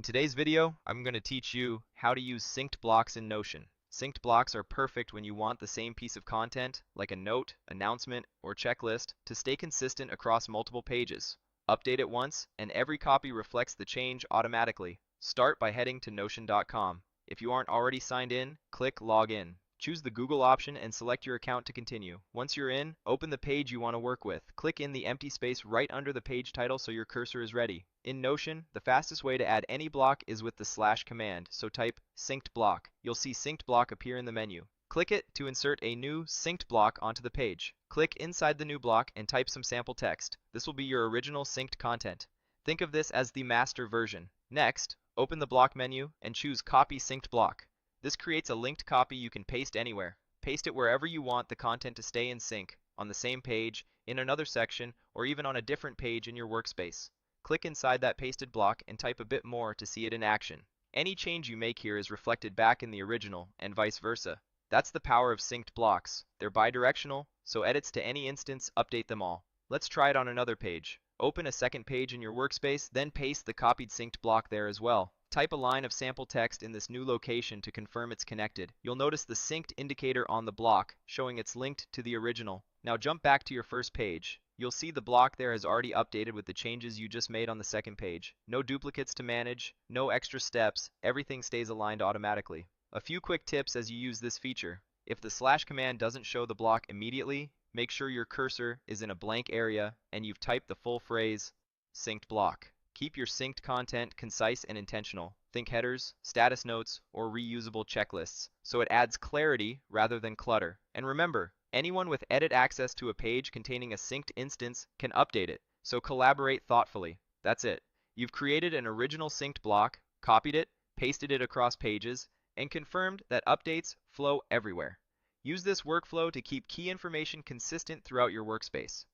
In today's video, I'm going to teach you how to use synced blocks in Notion. Synced blocks are perfect when you want the same piece of content, like a note, announcement, or checklist, to stay consistent across multiple pages. Update it once, and every copy reflects the change automatically. Start by heading to Notion.com. If you aren't already signed in, click Log In. Choose the Google option and select your account to continue. Once you're in, open the page you want to work with. Click in the empty space right under the page title so your cursor is ready. In Notion, the fastest way to add any block is with the / command, so type synced block. You'll see synced block appear in the menu. Click it to insert a new synced block onto the page. Click inside the new block and type some sample text. This will be your original synced content. Think of this as the master version. Next, open the block menu and choose Copy Synced Block. This creates a linked copy you can paste anywhere. Paste it wherever you want the content to stay in sync, on the same page, in another section, or even on a different page in your workspace. Click inside that pasted block and type a bit more to see it in action. Any change you make here is reflected back in the original, and vice versa. That's the power of synced blocks. They're bidirectional, so edits to any instance update them all. Let's try it on another page. Open a second page in your workspace, then paste the copied synced block there as well. Type a line of sample text in this new location to confirm it's connected. You'll notice the synced indicator on the block, showing it's linked to the original. Now jump back to your first page. You'll see the block there has already updated with the changes you just made on the second page. No duplicates to manage, no extra steps, everything stays aligned automatically. A few quick tips as you use this feature. If the / command doesn't show the block immediately, make sure your cursor is in a blank area and you've typed the full phrase, synced block. Keep your synced content concise and intentional. Think headers, status notes, or reusable checklists, so it adds clarity rather than clutter. And remember, anyone with edit access to a page containing a synced instance can update it, so collaborate thoughtfully. That's it. You've created an original synced block, copied it, pasted it across pages, and confirmed that updates flow everywhere. Use this workflow to keep key information consistent throughout your workspace.